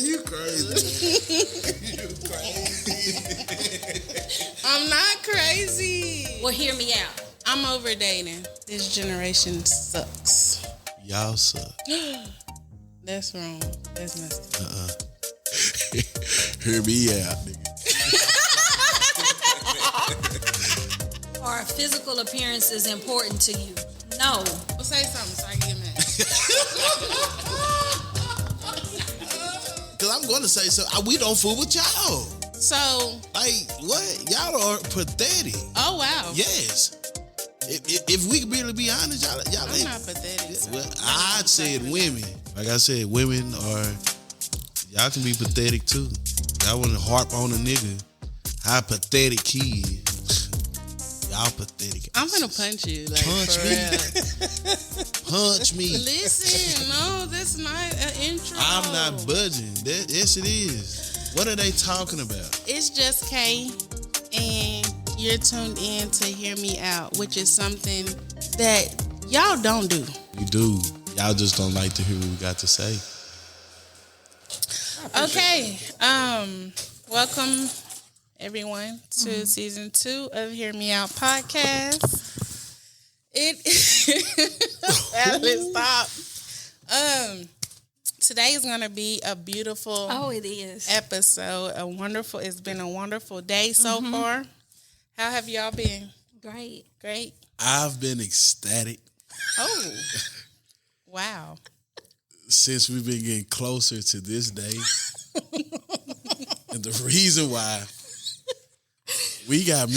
You crazy. You crazy. I'm not crazy. Well, hear me out. I'm over dating. This generation sucks. Y'all suck. That's wrong. That's messed up. Hear me out, nigga. Are physical appearances important to you? No. Well, say something so I can get mad. Because I'm going to say so. We don't fool with y'all. So, Like, what? Y'all are pathetic. oh wow. Yes. If we can really be honest, y'all I'm ain't. not pathetic. So Well, I said women. Like I said, women are. Y'all can be pathetic too. Y'all want to harp on a nigga. How pathetic he is. Y'all pathetic. I'm gonna punch you. Like, Punch for me. real. Punch me. Listen, no, that's not an intro. I'm not budging. Yes, it is. What are they talking about? It's just Kay, and you're tuned in to Hear Me Out, which is something that y'all don't do. We do. Y'all just don't like to hear what we got to say. Okay. Welcome everyone to season 2 of Hear Me Out podcast. Stop. Today is gonna be a beautiful It is. episode. It's been a wonderful day so far. How have y'all been? Great. Great. I've been ecstatic Oh. Wow. since we've been getting closer to this day. And the reason why we got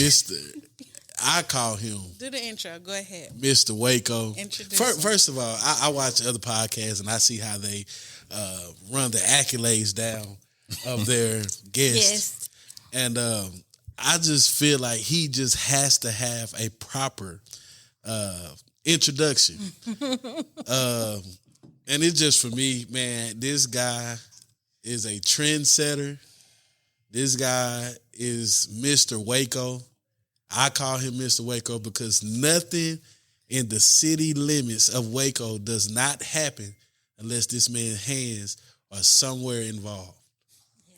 I call him Do the intro. Go ahead. Mr. Waco. Introduce First of all, I watch other podcasts and I see how they run the accolades down of their guests. Yes. And I just feel like he just has to have a proper introduction. And it's just for me, man, this guy is a trendsetter. This guy is Mr. Waco. I call him Mr. Waco because nothing in the city limits of Waco does not happen unless this man's hands are somewhere involved. Yeah.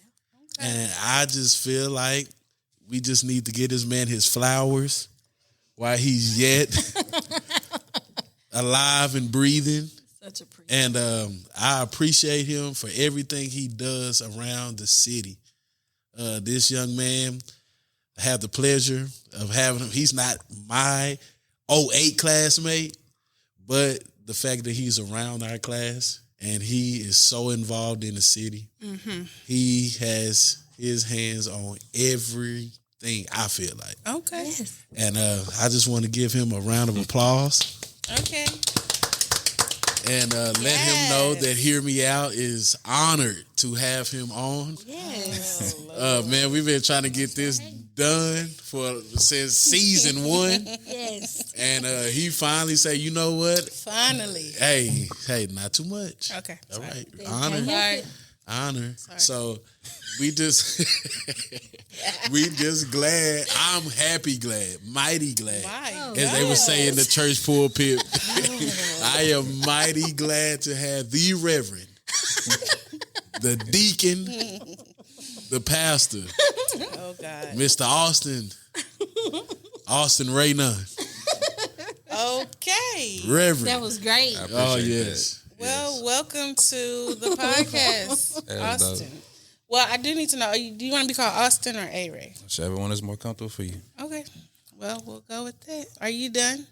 Okay. And I just feel like we just need to get this man his flowers while he's yet alive and breathing. Such a pretty. And I appreciate him for everything he does around the city. This young man, I have the pleasure of having him. He's not my 08 classmate, but the fact that he's around our class and he is so involved in the city, he has his hands on everything, I feel like. Okay. Yes. And I just want to give him a round of applause. Okay. And let him know that Hear Me Out is honored to have him on. Yes. Man, we've been trying to get this done since season 1. Yes. And he finally said, you know what? Finally. Hey, not too much. Okay. All right. Sorry. Honor. So we just glad. I'm happy glad. Mighty glad. Why? As they would say in the church pulpit. I am mighty glad to have the Reverend, the deacon, the pastor, Oh God. Mr. Austin Ray Nunn. Okay. Reverend. That was great. Oh, yes. Well, welcome to the podcast, That was Austin. Well, I do need to know, do you want to be called Austin or A-Ray? Whichever one is more comfortable for you. Okay. Well, we'll go with that. Are you done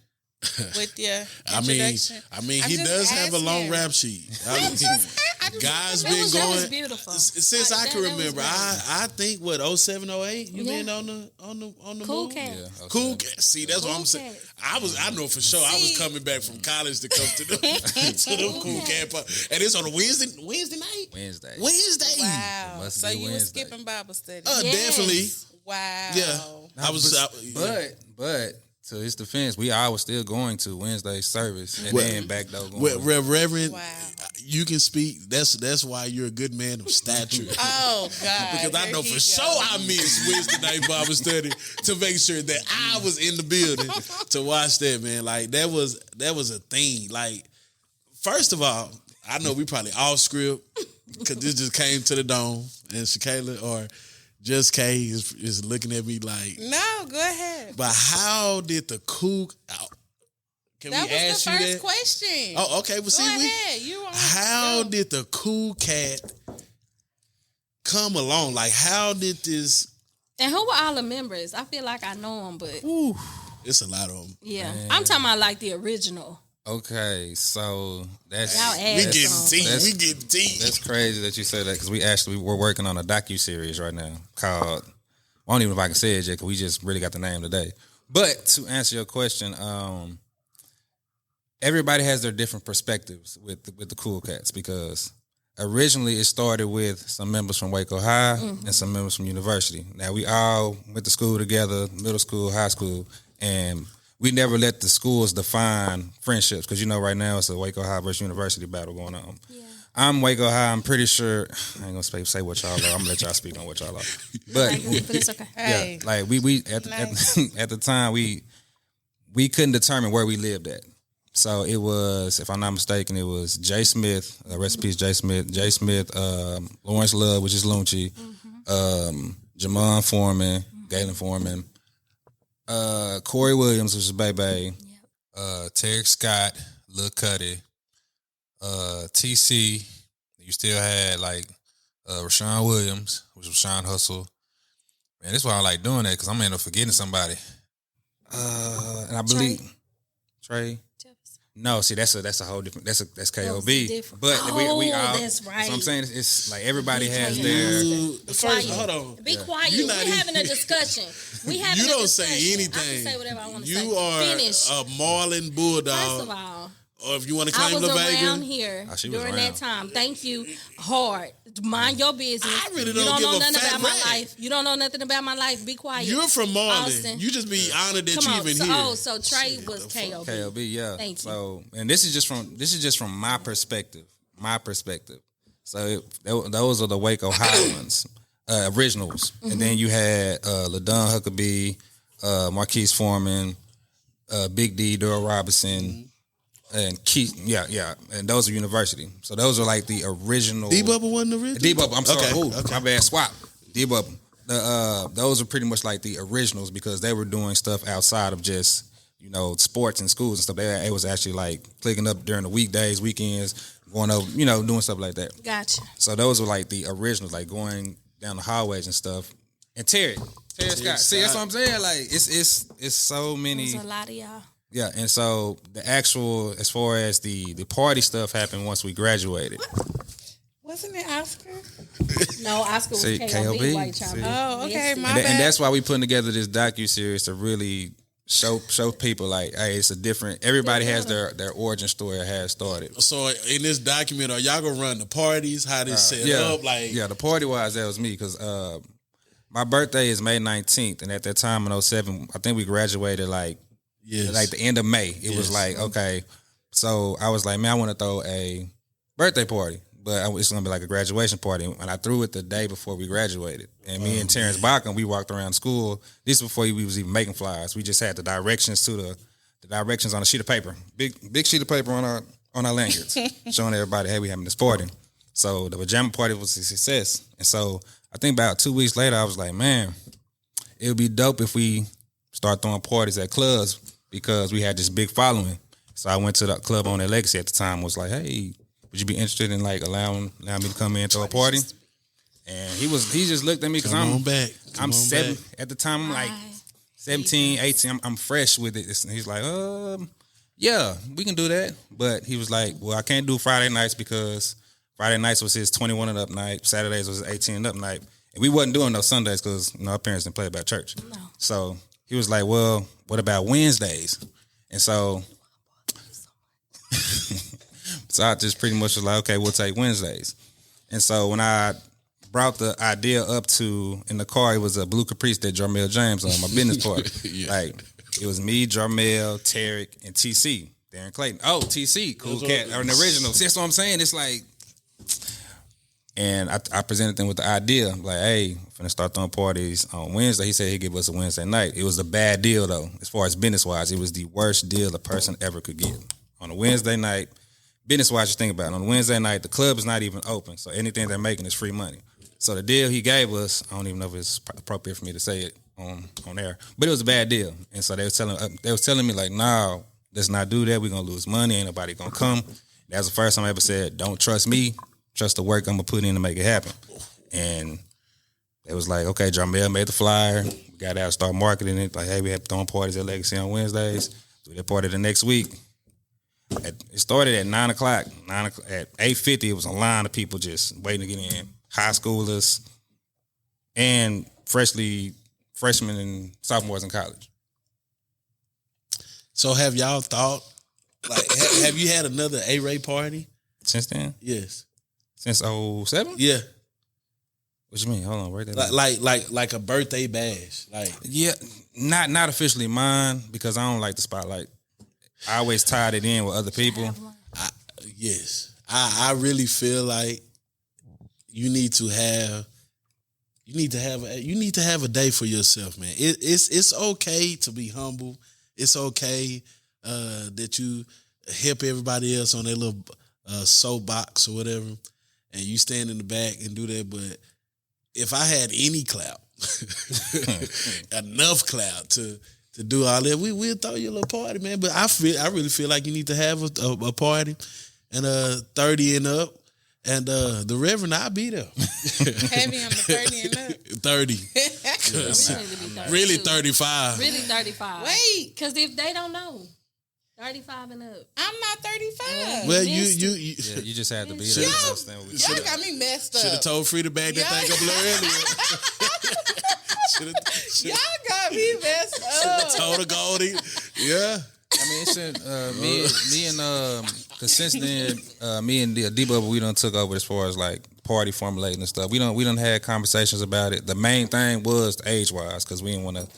with your I mean, introduction? he does have a long asking. rap sheet. Guys That been was going beautiful. since I can remember. I think 07, 08. You Yeah. been on the Cool move? cat. Yeah. Cool cat. See, that's what Cool I'm saying. cat. I know for sure. I was See. coming back from college to come to them cool cat party. And it's on a Wednesday night. Wednesday. Wow. Must So be you were Wednesday. skipping Bible study. Yes. Definitely. Wow. Yeah. I was. But to his defense, I was still going to Wednesday service and then back though going. Reverend, Wow. you can speak. That's why you're a good man of stature. Oh God. Because I Here know he for goes. sure I missed Wednesday night Bible study to make sure that I was in the building to watch that, man. Like that was a thing. Like, first of all, I know we probably off script, because this just came to the dome, and Shakayla or Just K is looking at me like, No, go ahead. but how did the cool? Can That we ask was the you first that? question. Oh, okay. But Go see, ahead. You on how go. did the cool cat come along? Like, how did this? And who were all the members? I feel like I know them, but It's a lot of them. yeah, I'm talking about like the original. Okay, so that's Y'all We add getting some. deep. That's- We getting deep. that's crazy that you said that because we're working on a docu-series right now called, I don't even know if I can say it yet because we just really got the name today. But to answer your question, everybody has their different perspectives with the Cool Cats because originally it started with some members from Waco High and some members from University. Now we all went to school together, middle school, high school, and we never let the schools define friendships because right now it's a Waco High versus University battle going on. Yeah. I'm Waco High. I'm pretty sure I ain't gonna say what y'all are. I'm gonna let y'all speak on what y'all are. But But it's okay. Hey. yeah, like we at the time we couldn't determine where we lived at. So it was, if I'm not mistaken, it was Jay Smith, rest in peace, Jay Smith, Lawrence Love, which is Lunchi, Jamon Foreman, Galen Foreman, Corey Williams, which is Bebe, Terry Scott, Lil Cuddy, TC. You still had like Rashawn Williams, which was Sean Hustle. Man, that's why I like doing that because I'm end up forgetting somebody. And I believe Trey. No, see that's a whole different. That's KOB. different. But we all. That's right. So I'm saying it's like everybody has KOB. their. First, quiet. hold on. Be quiet. You We're not even- having a discussion. We having You a don't discussion. say I anything. can say whatever I want to You say. are Finish. a Marlin Bulldog. First of all, or if you want to I claim was La around Vega, here she was during around. that time. Thank you. Hard. Mind your business. I really you don't don't give know a nothing fat about my rat. life. You don't know nothing about my life. Be quiet. you're from Marlin. Austin. You just be honored that Come you on. even here. So Trey was KOB. KOB, yeah. Thank you. So, and this is just from my perspective. So those are the Waco High ones, originals, and then you had LaDon Huckabee, Marquise Foreman, Big D, Daryl Robinson, and Keith. Yeah, and those are University. So those are like the original. D-Bubba wasn't the original? D-Bubba, I'm sorry. Okay, Ooh, okay. my bad. Swap. D-Bubba. Those are pretty much like the originals because they were doing stuff outside of just, sports and schools and stuff. It was actually like clicking up during the weekdays, weekends, going over, doing stuff like that. Gotcha. So those were like the originals, like going down the hallways and stuff. And Terry Scott. See, that's what I'm saying. Like it's so many. There's a lot of y'all. Yeah, and so the actual, as far as the party stuff happened once we graduated. Wasn't it Oscar? No, Oscar was See, KOB. KOB. White child. See. Oh, okay. Yes, My And, bad. and that's why we putting together this docu-series to really show people like, hey, it's a different. Everybody has their origin story, how it started. So in this document, are y'all gonna run the parties? How this set up? Like, the party wise, that was me because my birthday is May 19th, and at that time in 07, I think we graduated like the end of May. It was like, okay, so I was like, man, I want to throw a birthday party. But it's going to be like a graduation party. And I threw it the day before we graduated. And me and Terrence Bacham, we walked around school. This was before we was even making flyers. We just had the directions to the directions on a sheet of paper. Big sheet of paper on our lanyards. Showing everybody, hey, we having this party. So the pajama party was a success. And so I think about 2 weeks later, I was like, man, it would be dope if we start throwing parties at clubs because we had this big following. So I went to the club on that Legacy at the time, was like, hey, would you be interested in like allowing me to come in and throw a party? And he just looked at me because I'm 7 at the time. I'm like 17, 18. I'm fresh with it. And he's like, yeah, we can do that. But he was like, well, I can't do Friday nights because Friday nights was his 21 and up night. Saturdays was his 18 and up night. And we wasn't doing those Sundays because our parents didn't play about church. No. So he was like, well, what about Wednesdays? And so I just pretty much was like, okay, we'll take Wednesdays. And so when I brought the idea up in the car, it was a blue Caprice that Jarmel James on my business party. Like, it was me, Jarmel, Tarek, and TC, Darren Clayton. Oh, TC, cool cat, or an original. See, that's what I'm saying. It's like, and I presented them with the idea, like, hey, I'm finna start throwing parties on Wednesday. He said he'd give us a Wednesday night. It was a bad deal, though, as far as business-wise. It was the worst deal a person ever could get. On a Wednesday night, business wise, you think about it. On Wednesday night, the club is not even open, so anything they're making is free money. So the deal he gave us, I don't even know if it's appropriate for me to say it on air, but it was a bad deal. And so they was telling me like, no, let's not do that. We're gonna lose money. Ain't nobody gonna come. That's the first time I ever said, don't trust me. Trust the work I'm gonna put in to make it happen. And it was like, okay, Jamel made the flyer. We got out, start marketing it. Like, hey, we have throwing parties at Legacy on Wednesdays. Do that party the next week. It started at 9 o'clock. At 8:50, it was a line of people just waiting to get in. High schoolers and freshmen and sophomores in college. So have y'all thought, like, have you had another A-Ray party? Since then? Yes. Since 07? Yeah. What you mean? Hold on, wait that. Like a birthday bash. Like, yeah, not officially mine because I don't like the spotlight. I always tied it in with other people. I really feel like you need to have a day for yourself, man. It's okay to be humble. It's okay that you help everybody else on their little soapbox or whatever, and you stand in the back and do that. But if I had any clout, enough clout to do all that, we'll throw you a little party, man. But I really feel like you need to have a party and 30 and up. And the Reverend, I'll be there. Heavy on the 30 and up. 30. Really 35. Really 35. Wait. Because if they don't know, 35 and up. I'm not 35. Well, you just had to be there. Y'all got me messed up. Should have told Free to bag that thing up a little earlier. Y'all got me messed up. Told her Goldie. Yeah. I mean, it's me and cause since then, me and D-Bubba, we done took over as far as like party formulating and stuff. We done had conversations about it. The main thing was age wise, because we didn't want to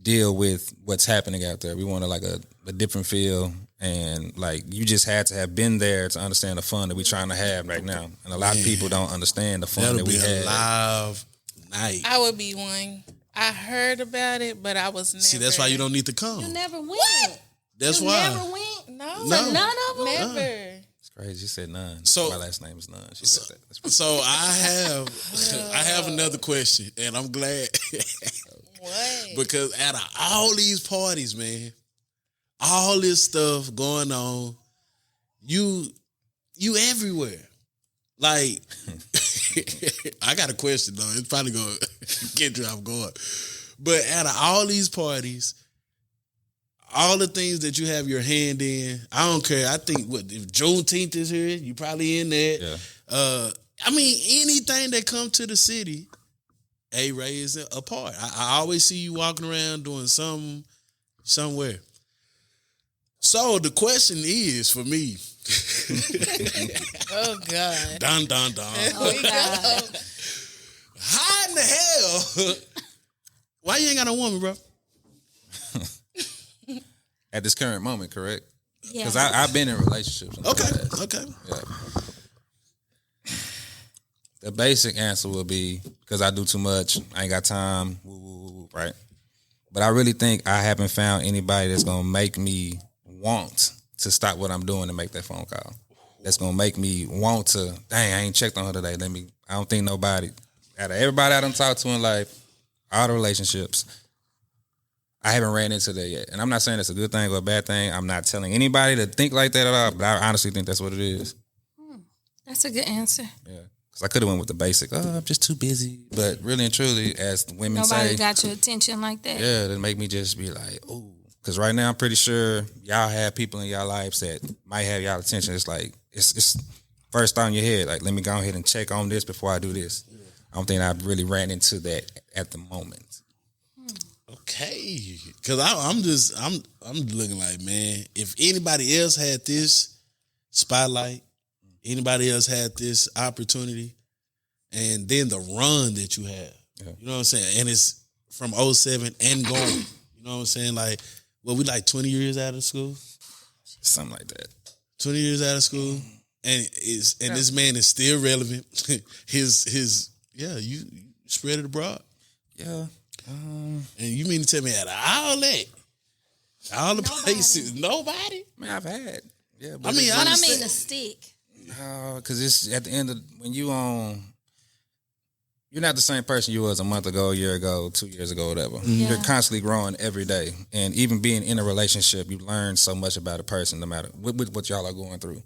deal with what's happening out there. We wanted like a different feel, and like you just had to have been there to understand the fun that we're trying to have right now. And a lot of people don't understand the fun that we had. That'll be a live night. I would be one. I heard about it, but I was never. See, that's why you don't need to come. You never went. What? That's you why. Never went. No. None of them. Never. It's crazy. She said Nunn. So my last name is Nunn. She said that. So I have another question, and I'm glad. What? Because out of all these parties, man, all this stuff going on, you everywhere. Like, I got a question though. It's probably gonna get you off guard. But out of all these parties, all the things that you have your hand in, I don't care. I think if Juneteenth is here, you probably in that. Yeah. I mean, anything that come to the city, A-Ray is a part. I always see you walking around doing something somewhere. So the question is for me. Oh God. Dun dun dun. Oh God. How in the hell? Why you ain't got no woman, bro? At this current moment, correct? Yeah. Because I've been in relationships. Okay. Yeah. The basic answer will be because I do too much. I ain't got time. Right? But I really think I haven't found anybody that's gonna make me want to stop what I'm doing and make that phone call. That's gonna make me want to. Dang, I ain't checked on her today. I don't think nobody out of everybody I done talked to in life, all the relationships, I haven't ran into that yet. And I'm not saying it's a good thing or a bad thing. I'm not telling anybody to think like that at all, but I honestly think that's what it is. That's a good answer. Yeah. Because I could have went with the basic, I'm just too busy. But really and truly, as the women Nobody say. got your attention like that. Yeah, that make me just be like, ooh. Because right now I'm pretty sure y'all have people in y'all lives that might have y'all attention. It's like, it's first thought in your head. Like, let me go ahead and check on this before I do this. I don't think I've really ran into that at the moment. Okay, because I'm looking like, man, if anybody else had this spotlight, anybody else had this opportunity, and then the run that you have, you know what I'm saying, and it's from 07 and going, you know what I'm saying, like, well, we like 20 years out of school, something like that, 20 years out of school, and this man is still relevant. his you spread it abroad, yeah. And you mean to tell me out of all that, all the places, nobody? Man, I've had Yeah, I mean, But I mean the stick. because it's at the end of when you on. You're not the same person you was a month ago, a year ago, 2 years ago, whatever. Yeah. You're constantly growing every day. And even being in a relationship, you learn so much about a person no matter what y'all are going through.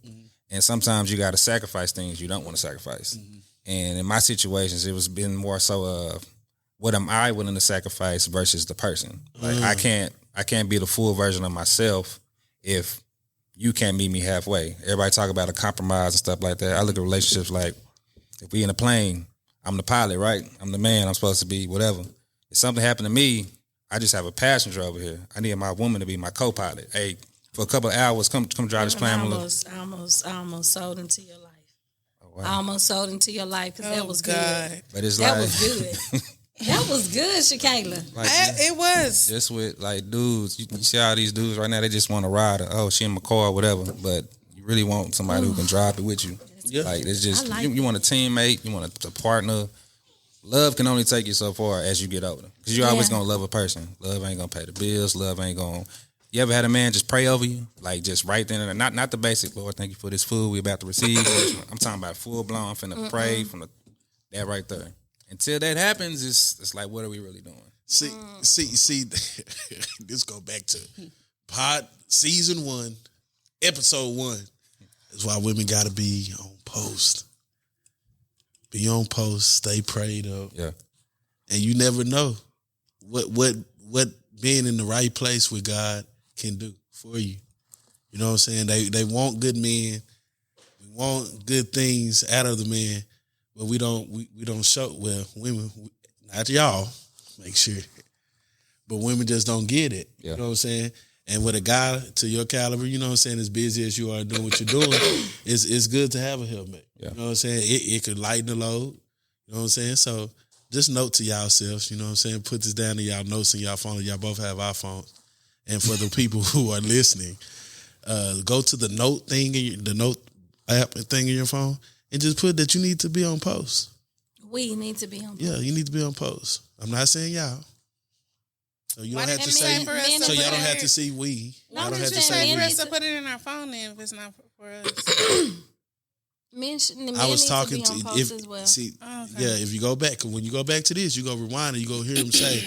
And sometimes you got to sacrifice things you don't want to sacrifice. And in my situations, it was been more so of what am I willing to sacrifice versus the person. Like I can't be the full version of myself if you can't meet me halfway. Everybody talk about a compromise and stuff like that. I look at relationships like if we in a plane, I'm the pilot, right? I'm the man. I'm supposed to be whatever. If something happened to me, I just have a passenger over here. I need my woman to be my co-pilot. Hey, for a couple of hours, come drive this plane. I almost sold into your life. Oh, wow. I almost sold into your life because that was good. But it's That like was good. That was good, Shakayla. like It was. just with like dudes. You see all these dudes right now. They just want to ride. Oh, she in my car or whatever. But you really want somebody who can drive it with you. Yeah. Like it's just I like you want a teammate, you want a partner. Love can only take you so far as you get older, because you're always gonna love a person. Love ain't gonna pay the bills. Love ain't gonna. You ever had a man just pray over you, like just right then and there? Not the basic. Lord, thank you for this food we about to receive. I'm talking about full blown. I'm finna pray from that right there. Until that happens, it's like, what are we really doing? See. This go back to pod season 1, episode 1. That's why women got to be on post. Be on post. Stay prayed up. Yeah. And you never know what being in the right place with God can do for you. You know what I'm saying? They want good men. We want good things out of the man, but we don't show. Well, women, not y'all, make sure, but women just don't get it. Yeah. You know what I'm saying? And with a guy to your caliber, you know what I'm saying, as busy as you are doing what you're doing, it's good to have a helmet. Yeah. You know what I'm saying? It could lighten the load. You know what I'm saying? So just note to y'all selves, you know what I'm saying? Put this down in y'all notes in y'all phone. Y'all both have iPhones. And for the people who are listening, go to the note thing, the note app thing in your phone, and just put that you need to be on post. We need to be on post. Yeah, you need to be on post. I'm not saying y'all. So you don't have to say. So y'all don't have to see we. No, Y'all don't I'm have to just say saying we. For us to put it in our phone then if it's not for us. Men I was need talking to be to on post as well. see, yeah. If you go back, when you go back to this, you go rewind and you go hear him say,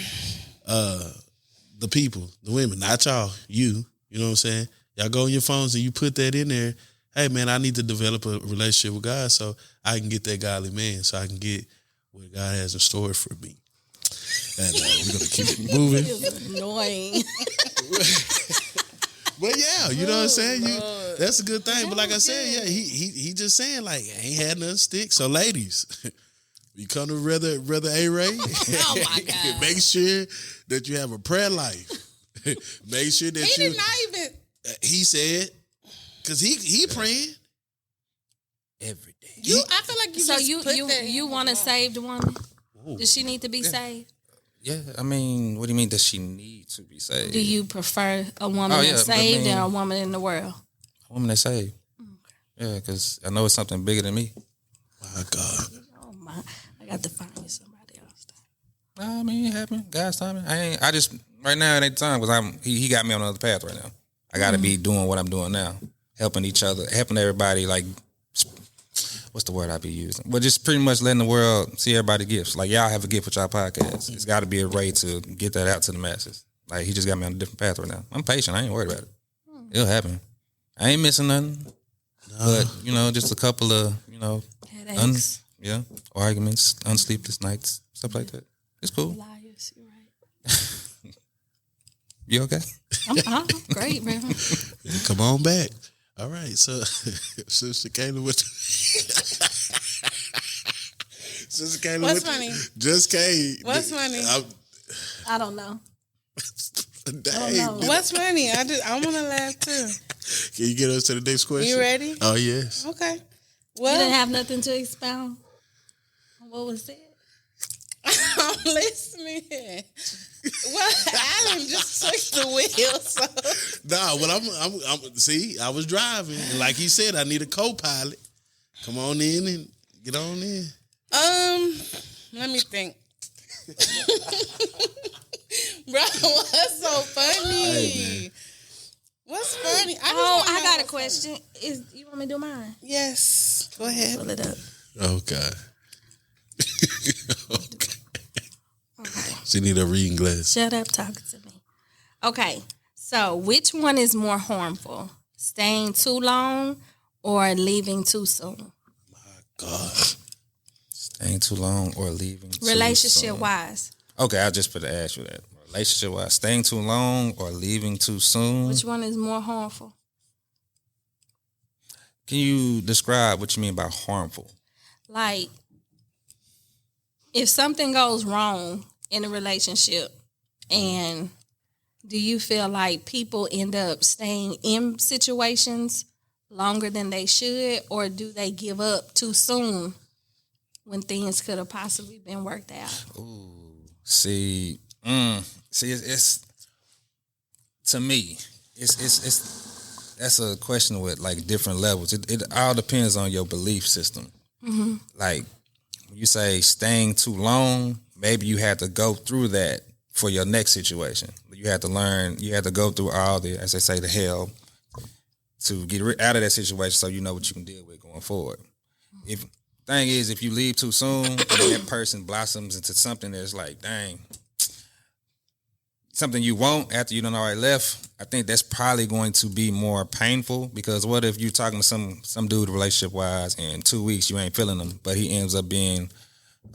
the people, the women, not y'all, you. You know what I'm saying? Y'all go on your phones and you put that in there. Hey man, I need to develop a relationship with God so I can get that godly man, so I can get what God has in store for me. And we're gonna keep it moving. It's annoying. But yeah, you know what I'm saying? That's a good thing. But like I said, yeah, he just saying like ain't had nothing stick. So ladies, you come to brother A-Ray. Oh my God. Make sure that you have a prayer life. Make sure that He did not even. He said, because he praying every day. I feel like you So just put that you want a saved woman? Does she need to be saved? Yeah, I mean, what do you mean? Does she need to be saved? Do you prefer a woman Oh, yeah, that's but I saved mean- or a woman in the world? A woman that's saved. Yeah, because I know it's something bigger than me. My God. Oh my! I got to find you somebody else. I mean, it happened. God's timing. I just right now it ain't time because he got me on another path right now. I got to be doing what I'm doing now, helping each other, helping everybody. Like, what's the word I be using? But just pretty much letting the world see everybody's gifts. Like y'all have a gift with y'all podcast. It's got to be a way to get that out to the masses. Like he just got me on a different path right now. I'm patient. I ain't worried about it. It'll happen. I ain't missing nothing. But just a couple of Headaches. arguments, unsleepless nights, stuff like that. It's cool. Liars. You're right. You okay? I'm great, man. Come on back. All right, so Sister Kayla, Sister Kayla, What's funny? Just came. What's funny? I don't know. Dang. What's funny? I want to laugh too. Can you get us to the next question? You ready? Oh yes. Okay. You Well, didn't have nothing to expound. What was said? I'm listening. Well, Alan just took the wheel, so Nah, well, I'm. See, I was driving, and like he said, I need a co-pilot. Come on in and get on in. let me think. Bro, what's so funny? Hey, man. What's funny? I got a question. You want me to do mine? Yes. Go ahead. Pull it up. Okay. Okay. She need a reading glass. Shut up talking to me. Okay. So, which one is more harmful? Staying too long or leaving too soon? God. Staying too long or leaving too Relationship soon. wise. Okay, I just put to ask you that. Relationship wise, staying too long or leaving too soon? Which one is more harmful? Can you describe what you mean by harmful? Like, if something goes wrong in a relationship, and do you feel like people end up staying in situations longer than they should, or do they give up too soon when things could have possibly been worked out? Ooh, see, it's to me, it's that's a question with like different levels. It all depends on your belief system. Mm-hmm. Like when you say staying too long, maybe you had to go through that for your next situation. You had to learn. You had to go through all the, as they say, the hell to get out of that situation, so you know what you can deal with going forward. If thing is, if you leave too soon, and that person blossoms into something that's like, dang, something you want after you done already left, I think that's probably going to be more painful, because what if you're talking to some dude relationship wise, and 2 weeks you ain't feeling him, but he ends up being,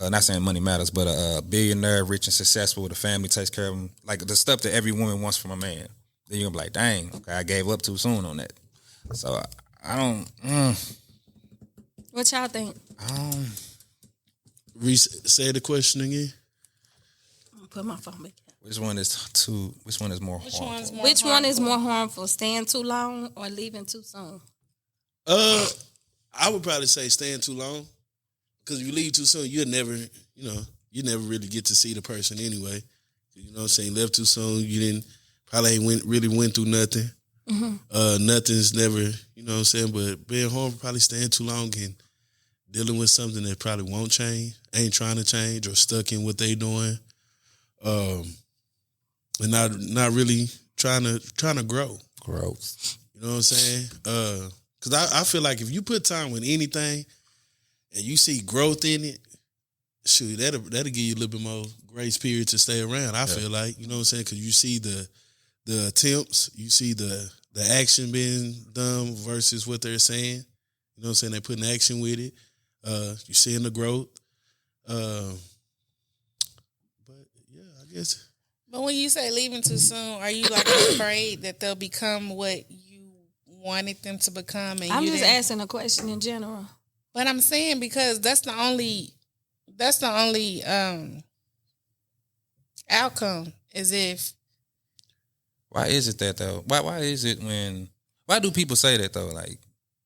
not saying money matters, but a billionaire, rich and successful with a family, takes care of him, like the stuff that every woman wants from a man. Then you're gonna be like, dang, okay, I gave up too soon on that. So I don't. What y'all think? Say the question again. I'm gonna put my phone back. Which one is more harmful? Which one is more harmful? Staying too long or leaving too soon? I would probably say staying too long, because if you leave too soon, you never really get to see the person anyway. You know what I'm saying? Left too soon, you probably ain't went through nothing. Mm-hmm. Nothing's never, you know what I'm saying? But being harmful, probably staying too long and dealing with something that probably won't change, ain't trying to change, or stuck in what they doing. And not really trying to grow. Growth. You know what I'm saying? Because I feel like if you put time with anything and you see growth in it, shoot, that'll give you a little bit more grace period to stay around. I feel like, you know what I'm saying? Because you see the attempts, you see the action being done versus what they're saying. You know what I'm saying? They're putting action with it. You're seeing the growth. But yeah, I guess. But when you say leaving too soon, are you like afraid that they'll become what you wanted them to become? And I'm just asking a question in general. But I'm saying, because that's the only outcome, is if. Why is it that though? Why is it why do people say that though? Like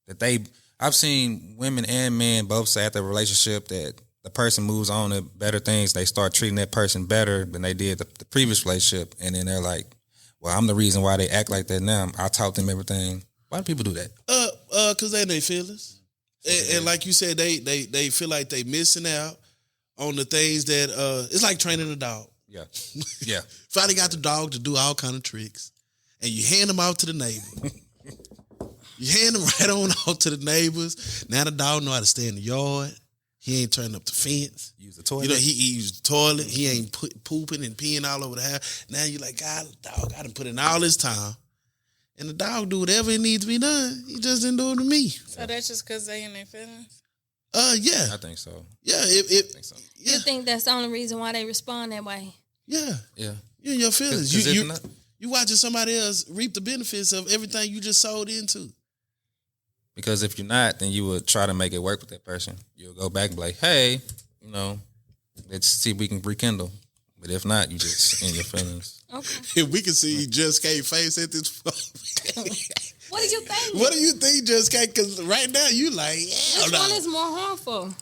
that I've seen women and men both say after a relationship that the person moves on to better things, they start treating that person better than they did the previous relationship, and then they're like, well, I'm the reason why they act like that now. I taught them everything. Why do people do that? Because they in their feelings. And like you said, they feel like they missing out on the things that it's like training a dog. Yeah. Yeah. Finally got the dog to do all kind of tricks, and you hand them out to the neighbor. You hand them right on out to the neighbors. Now the dog know how to stay in the yard. He ain't turning up the fence. Use the toilet. You know, he used the toilet. He ain't pooping and peeing all over the house. Now you're like, God, the dog, I done put in all this time. And the dog do whatever it needs to be done. He just didn't do it to me. So that's just because they in their feelings? Yeah. I think so. Yeah. I think so. Yeah. You think that's the only reason why they respond that way? Yeah. Yeah. You're in your feelings. 'Cause You watching somebody else reap the benefits of everything you just sold into. Because if you're not, then you would try to make it work with that person. You'll go back and be like, hey, let's see if we can rekindle. But if not, you just in your feelings. Okay. If we can see Just K's face at this point. What do you think? What do you think, Just K? Because right now you like, yeah. Which one is more harmful?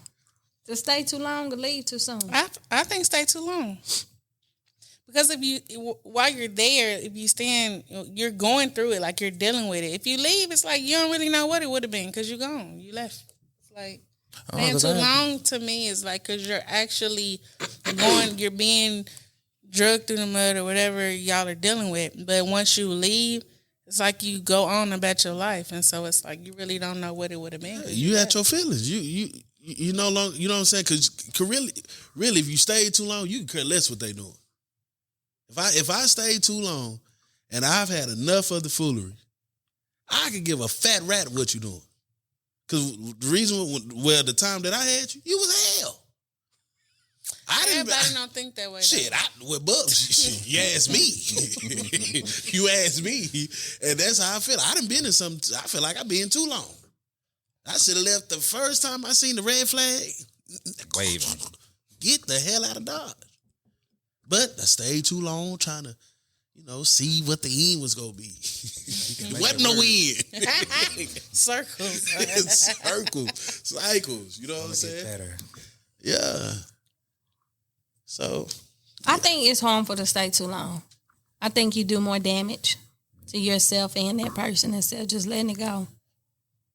To stay too long or leave too soon? I think stay too long. Because while you're there, if you stand, you're going through it, like you're dealing with it. If you leave, it's like you don't really know what it would have been because you're gone. You left. It's like staying too long to me is like because you're actually you're being drugged through the mud or whatever y'all are dealing with. But once you leave, it's like you go on about your life, and so it's like you really don't know what it would have been. You had your feelings. You no longer. You know what I'm saying? Because really, if you stay too long, you can care less what they doing. If I stay too long, and I've had enough of the foolery, I could give a fat rat what you doing. Because the reason, the time that I had you was hell. Everybody don't think that way. Shit, with Bubs, you asked me. You asked me. And that's how I feel. I done been in some, I feel like I've been too long. I should have left the first time I seen the red flag. Waving. Get the hell out of Dodge. But I stayed too long trying to, see what the end was going to be. It wasn't no end. Circles. Cycles. You know what I'm saying? Better. Yeah. So. I think it's harmful to stay too long. I think you do more damage to yourself and that person instead of just letting it go.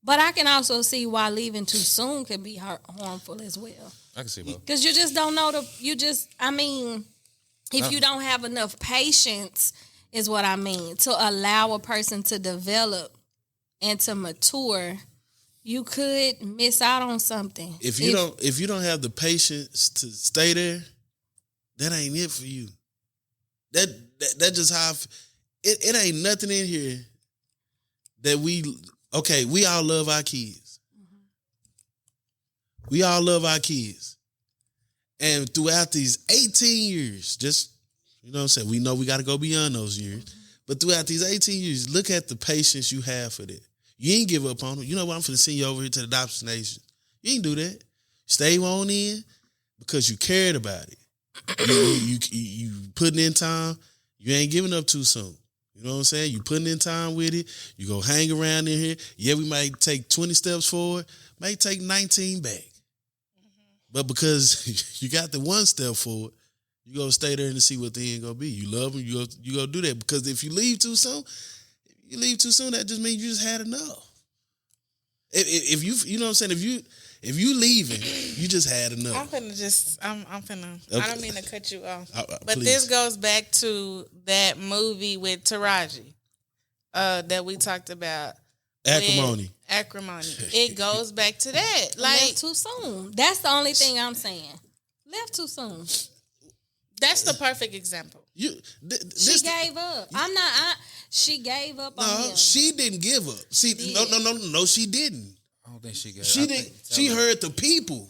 But I can also see why leaving too soon could be harmful as well. I can see both. Because you just don't know if you don't have enough patience, is what I mean, to allow a person to develop and to mature, you could miss out on something. If you don't have the patience to stay there, that ain't it for you. That just how it ain't nothing in here that we all love our kids. Mm-hmm. We all love our kids. And throughout these 18 years, just, you know what I'm saying, we know we got to go beyond those years. Mm-hmm. But throughout these 18 years, look at the patience you have for that. You ain't give up on them. You know what? I'm finna send you over here to the adoption nation. You ain't do that. Stay on in because you cared about it. You putting in time. You ain't giving up too soon. You know what I'm saying? You putting in time with it. You go hang around in here. Yeah, we might take 20 steps forward. Might take 19 back. But because you got the one step forward, you go stay there and see what the end gonna be. You love them, you go do that. Because if you leave too soon, that just means you just had enough. If you know what I'm saying, if you leaving, you just had enough. I'm finna. Okay. I don't mean to cut you off, but please. This goes back to that movie with Taraji that we talked about. Acrimony. It goes back to that. Like, left too soon. That's the only thing I'm saying. Left too soon. That's the perfect example. She gave up. She gave up on him. No, she didn't give up. No, she didn't. I don't think she gave up. She didn't. She heard the people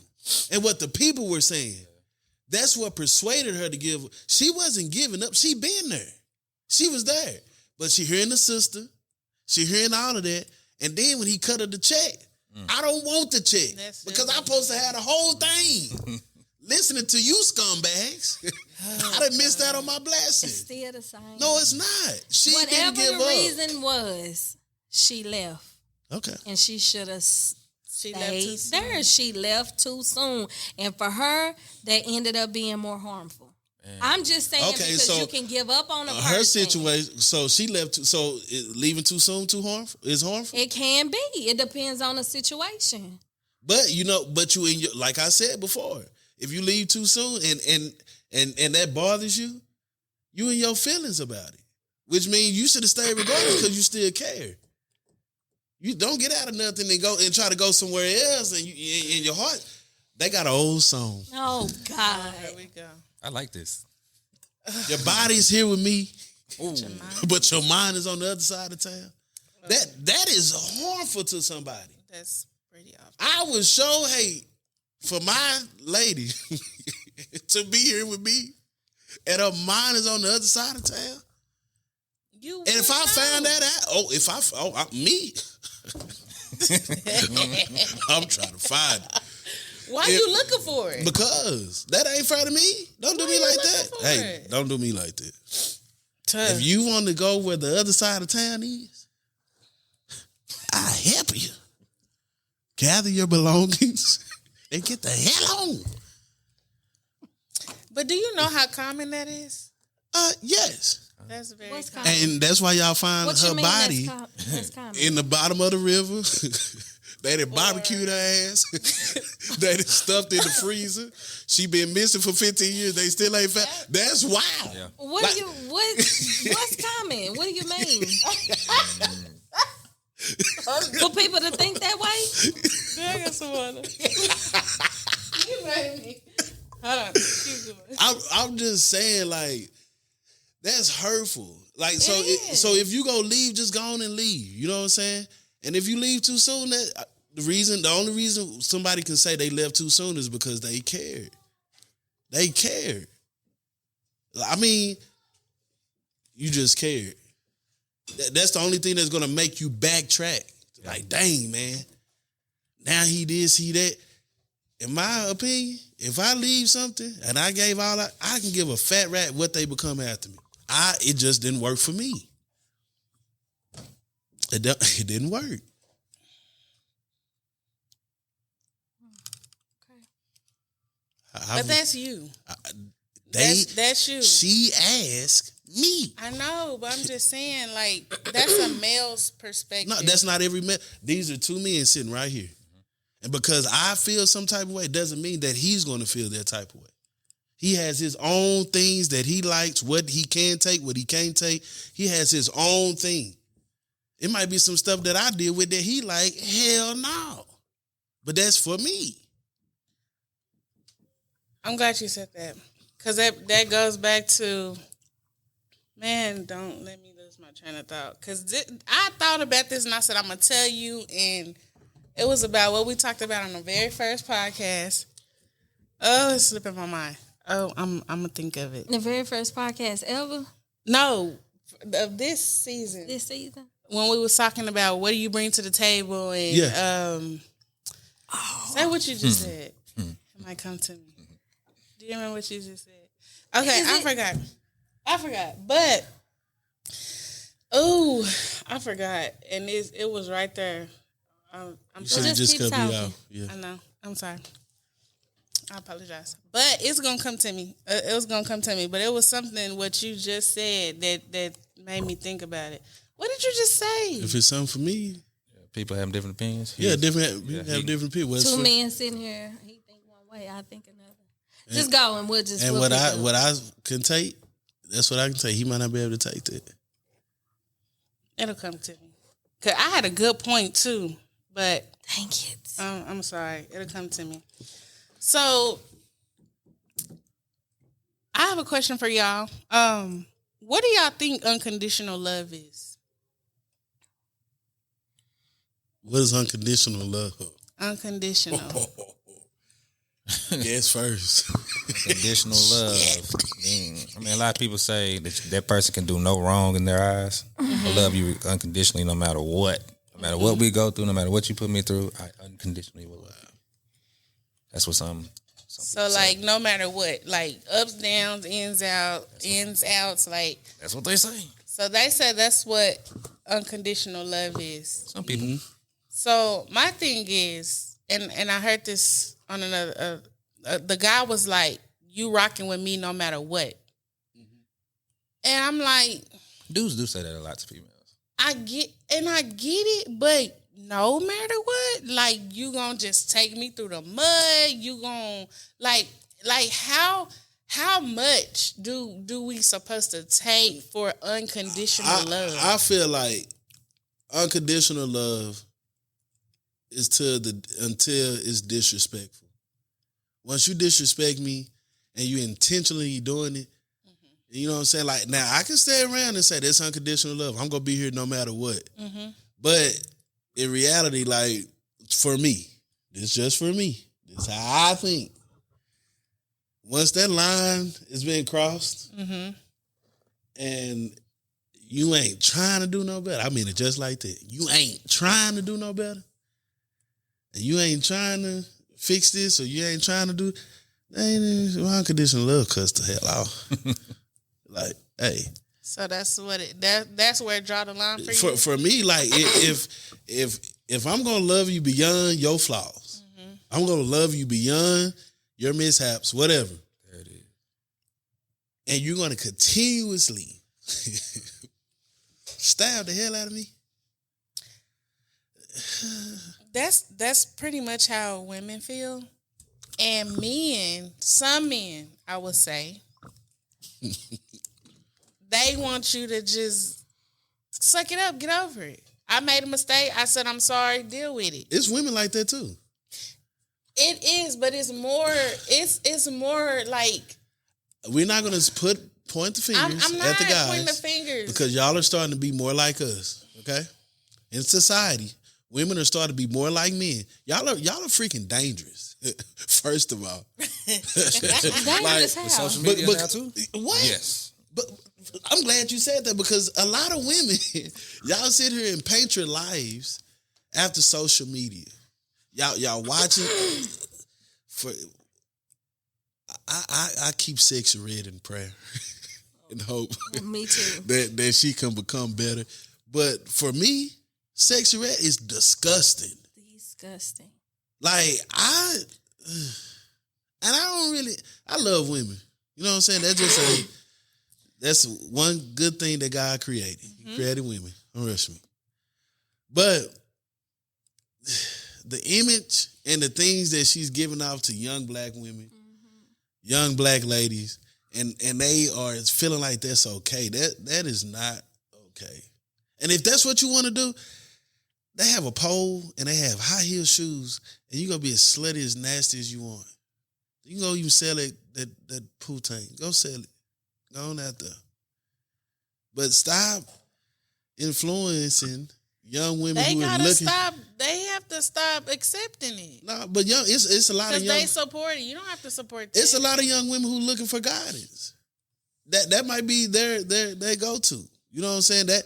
and what the people were saying. That's what persuaded her to give up. She wasn't giving up. She been there. She was there. But she hearing the sister. She hearing all of that. And then when he cut her the check, I don't want the check because I'm supposed to have the whole thing. Listening to you scumbags, I done missed out on my blessing. It's still the same. No, it's not. She didn't give up. Whatever the reason was, she left. Okay. And she should have stayed there. She left too soon. And for her, that ended up being more harmful. I'm just saying because you can give up on a person. Her situation, so she left. So leaving too soon is harmful. It can be. It depends on the situation. But like I said before, if you leave too soon and that bothers you, you in your feelings about it, which means you should have stayed regardless because you still care. You don't get out of nothing and go and try to go somewhere else, and in your heart, they got an old song. Oh God, there we go. I like this. Your body's here with me, but your mind is on the other side of town. That is harmful to somebody. That's pretty obvious. I would show hate for my lady to be here with me, and her mind is on the other side of town. And if I found that out, me, I'm trying to find it. Why are you looking for it? Because that ain't fair to me. Don't do me like that. Hey, don't do me like that. Tough. If you want to go where the other side of town is, I'll help you. Gather your belongings and get the hell on. But do you know how common that is? Yes. That's very common. And that's why y'all find her body that's common? in the bottom of the river They done barbecued her ass. They done stuffed in the freezer. She been missing for 15 years. They still ain't found. That's wild. Yeah. What's common? What do you mean? For people to think that way? Yeah, I got some water. You made me. Hold on. Keep going. I'm just saying, like, that's hurtful. Like, so if you go leave, just go on and leave. You know what I'm saying? And if you leave too soon, the only reason somebody can say they left too soon is because they cared. They cared. I mean, you just cared. That's the only thing that's gonna make you backtrack. Like, dang, man. Now he did see that. In my opinion, if I leave something and I gave all that, I can give a fat rat what they become after me. It just didn't work for me. It didn't work. But that's you. That's you. She asked me. I know, but I'm just saying, like, that's a male's perspective. No, that's not every man. These are two men sitting right here. And because I feel some type of way doesn't mean that he's going to feel that type of way. He has his own things that he likes, what he can take, what he can't take. He has his own thing. It might be some stuff that I deal with that he like, hell no. But that's for me. I'm glad you said that. Because that goes back to, man, don't let me lose my train of thought. Because I thought about this and I said, I'm going to tell you. And it was about what we talked about on the very first podcast. Oh, it's slipping my mind. Oh, I'm going to think of it. The very first podcast ever? No, of this season. This season? When we was talking about what do you bring to the table and say what you just said. It might come to me. Do you remember what you just said? Okay, I forgot. But I forgot. And it was right there. I'm sorry. Just cut me off. Yeah. I know. I'm sorry. I apologize. But it's gonna come to me. It was gonna come to me. But it was something what you just said that made me think about it. What did you just say? If it's something for me. People have different opinions. Have different people. Two men sitting here, he think one way, I think another. Just go and we'll just. And what I can take, that's what I can take. He might not be able to take that. It'll come to me. Cause I had a good point too, but dang it. I'm sorry. It'll come to me. So I have a question for y'all. What do y'all think unconditional love is? What is unconditional love? Unconditional. Guess first. Conditional love. I mean, a lot of people say that person can do no wrong in their eyes. I love you unconditionally no matter what. No matter what we go through, no matter what you put me through, I unconditionally will love you. That's what some so like say. No matter what, like ups, downs, ins, outs, like that's what they say. So they say that's what unconditional love is. Some people. Mm-hmm. So my thing is, and I heard this on another. The guy was like, "You rocking with me no matter what," and I'm like, dudes do say that a lot to females. I get it, but no matter what, like you gonna just take me through the mud. You gonna like how much do we supposed to take for unconditional love? I feel like unconditional love is until it's disrespectful. Once you disrespect me and you intentionally doing it, you know what I'm saying? Like, now I can stay around and say that's unconditional love. I'm gonna be here no matter what. But in reality, like, for me, it's just for me. This is how I think. Once that line is being crossed, and you ain't trying to do no better, I mean it just like that. You ain't trying to do no better, and you ain't trying to fix this, or you ain't trying to do, unconditional love cuts the hell off. Like, hey. So that's what that's where it draw the line for you. For me, like if I'm gonna love you beyond your flaws, I'm gonna love you beyond your mishaps, whatever. There it is. And you're gonna continuously stab the hell out of me. That's pretty much how women feel. And men, some men, I would say, they want you to just suck it up, get over it. I made a mistake. I said, I'm sorry, deal with it. It's women like that too. It is, but it's more like, we're not gonna point the fingers I'm not at the guys pointing the fingers. because y'all are starting to be more like us. Okay, in society, women are starting to be more like men. Y'all are freaking dangerous. First of all, Dangerous how? Social media now too? What? Yes. But I'm glad you said that because a lot of women, y'all sit here and paint your lives after social media. Y'all watch it for. I keep Sexy Red in prayer and hope Me too. that she can become better. But for me, Sexy Red is disgusting. Disgusting. Like I love women. You know what I'm saying? That's one good thing that God created. He created women. Don't rush me. But the image and the things that she's giving off to young black women, young black ladies, and they are feeling like that's okay. That is not okay. And if that's what you want to do, they have a pole and they have high heel shoes, and you're gonna be as slutty, as nasty as you want. You can go even sell that poutine. Go sell it. Go on out there. But stop influencing young women they who are gotta looking. stop. They have to stop accepting it. No, but it's a lot of Because young. they support it. You don't have to support that. It's a lot of young women who looking for guidance. That might be their go to. You know what I'm saying? That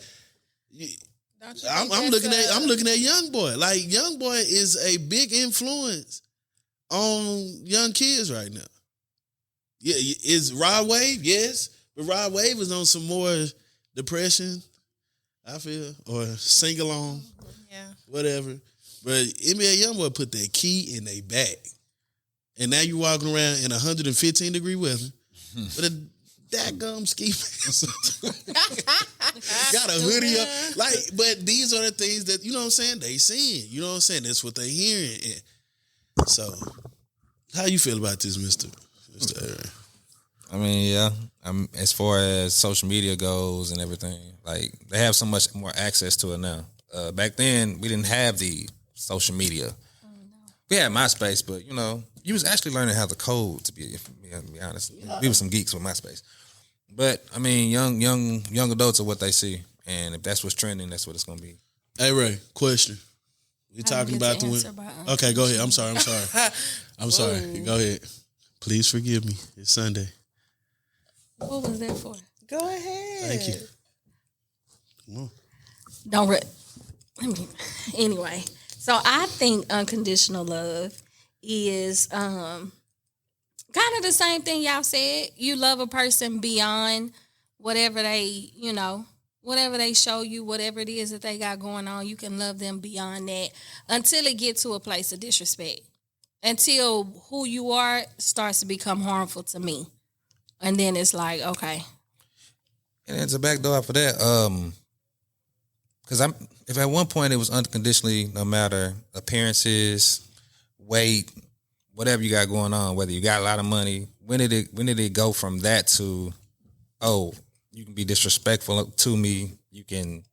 Don't you I'm think I'm looking at Young Boy. Like Young Boy is a big influence on young kids right now. Yeah, is Rod Wave? Yes, but Rod Wave is on some more depression, I feel, or sing along, whatever. But NBA YoungBoy put that key in their back, and now you walking around in 115 degree weather with a daggum ski mask. Got a hoodie up, like. But these are the things that you know what I'm saying. They seeing, you know what I'm saying. That's what they hearing. And so, how you feel about this, Mister Aaron? I mean, yeah. As far as social media goes and everything, like they have so much more access to it now. Back then, we didn't have the social media. Oh, no. We had MySpace, but you know, you was actually learning how to code. To be honest, we were some geeks with MySpace. But I mean, young adults are what they see, and if that's what's trending, that's what it's gonna be. Hey Ray, question. We talking about the women. Okay, go ahead. I'm sorry. I'm sorry. Go ahead. Please forgive me. It's Sunday. What was that for? Go ahead. Thank you. Come on. Anyway, so I think unconditional love is kind of the same thing y'all said. You love a person beyond whatever they, whatever they show you, whatever it is that they got going on, you can love them beyond that until it gets to a place of disrespect. Until who you are starts to become harmful to me. And then it's like, okay. And it's a backdoor for that. Because if at one point it was unconditionally, no matter appearances, weight, whatever you got going on, whether you got a lot of money, when did it go from that to, oh, you can be disrespectful to me, you can,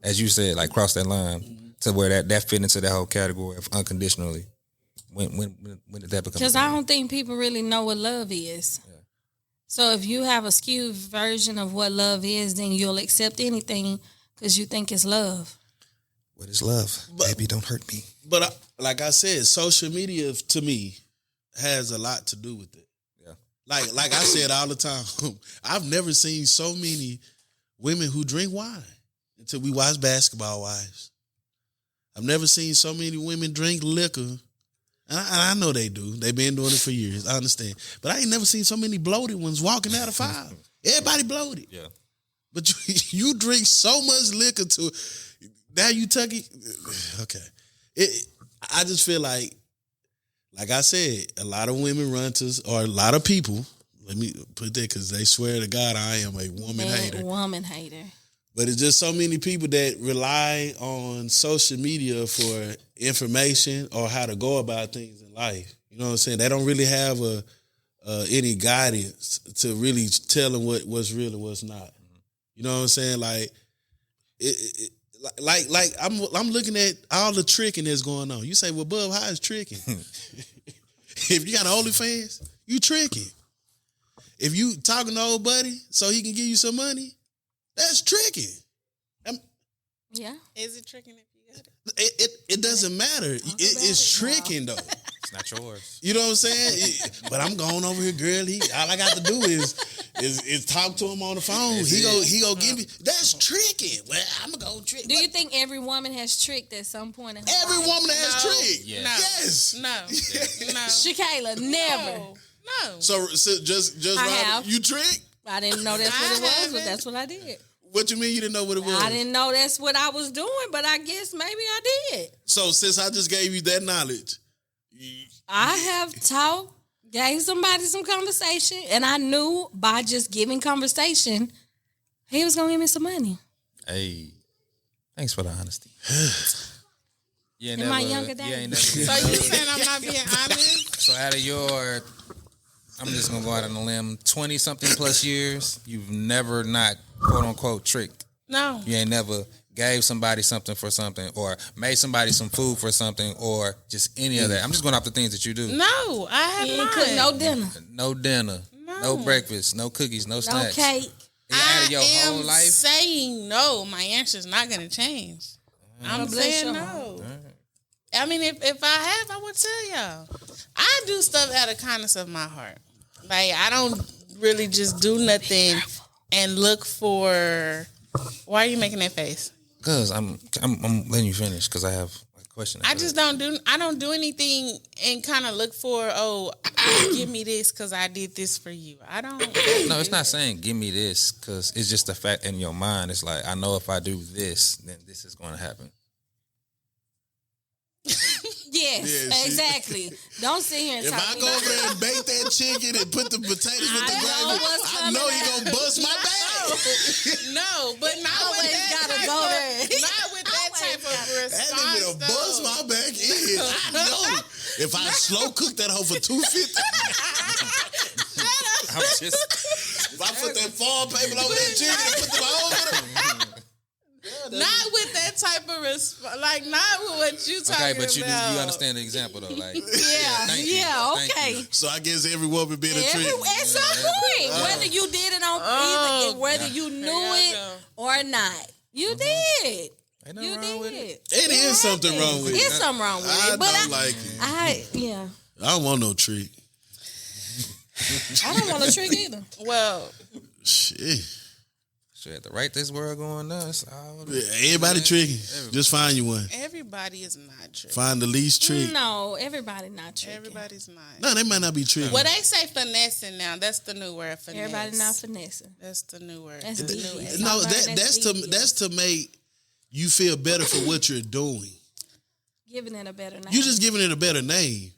as you said, like cross that line to where that fit into that whole category of unconditionally? When did that become? Because I don't think people really know what love is. Yeah. So if you have a skewed version of what love is, then you'll accept anything because you think it's love. What is love? Baby, don't hurt me. But like I said, social media to me has a lot to do with it. Yeah. Like I said all the time, I've never seen so many women who drink wine until we watch Basketball Wives. I've never seen so many women drink liquor. And I know they do. They've been doing it for years. I understand. But I ain't never seen so many bloated ones walking out of five. Everybody bloated. Yeah. But you drink so much liquor to now you tuck it. Okay. I just feel like I said, a lot of women run to, or a lot of people, let me put that because they swear to God I am a woman hater. Woman hater. But it's just so many people that rely on social media for information or how to go about things in life. You know what I'm saying? They don't really have any guidance to really tell them what's real and what's not. You know what I'm saying? Like, I'm looking at all the tricking that's going on. You say, well, Bub, how is tricking? If you got an OnlyFans, you tricking. If you talking to old buddy so he can give you some money, that's tricking. Yeah. Is it tricking if you got it? It doesn't matter. It's tricking though. It's not yours. You know what I'm saying? But I'm going over here, girl. All I got to do is talk to him on the phone. He go give me. That's tricking. Well, I'm gonna go trick. Do you think every woman has tricked at some point in her Every life? woman has tricked. Yeah. No. Yes. No. No. Shakayla, never. No. So just I Robert, have. you tricked? I didn't know that's what it I was, haven't. but that's what I did. What you mean you didn't know what it was? I didn't know that's what I was doing, but I guess maybe I did. So since I just gave you that knowledge, I have talked, gave somebody some conversation, and I knew by just giving conversation, he was gonna give me some money. Hey, thanks for the honesty. You ain't In my younger days. You ain't never So you saying I'm not being honest? So out of your, I'm just gonna go out on a limb, 20-something plus years, you've never not quote unquote tricked. No. You ain't never gave somebody something for something, or made somebody some food for something, or just any of that. I'm just going off the things that you do. No, I have You not. ain't cook no dinner, No dinner, no breakfast, no cookies, no no snacks. cake. Out of your I whole am life. saying no. My answer's not going to change. I'm bless saying your no. heart. I mean, if I have, I would tell y'all. I do stuff out of kindness of my heart. Like, I don't really just do nothing and look for. Why are you making that face? Because I'm letting you finish because I have a question. I just don't do anything and kind of look for, give me this because I did this for you. I don't. No, it's not saying give me this because it's just the fact in your mind. It's like, I know if I do this, then this is going to happen. Yes, Yeah, exactly. Don't sit here and if talk I to go me. over there and bake that chicken and put the potatoes with the I know gravy, what's I coming know he out. gonna bust my back. No, but not with Always that gotta type go of, there. Not with that type of That response. nigga done bust though. my back in. I know. If I slow cook that hoe for $2.50, I'm just. if I put that foil paper over that chicken and put the holes in it. Not with that type of response. Like, not with what you talking Okay, about. but you understand the example though, like Yeah, thank you, yeah, thank okay. you. So I guess every woman been a Every, trick. at some point, whether you did it on either, whether you knew y'all it go. or not, you did. Ain't nothing You wrong with did. it. It is something wrong with it. It's something wrong with I it, but don't like it. yeah, I don't want no trick. I don't want a trick either. Well, Shit. Shit, the right this world going nuts. Everybody tricking. Just find you one. everybody is not tricking. Find the least trick. No, everybody not tricking. Everybody's not. No, they might not be tricking. Well, they say finessing now. That's the new word, finesse. Everybody not finessing. That's the new word. That's The devious. new word. No, That's that's to make you feel better for what you're doing. Giving it a better name. You just giving it a better name.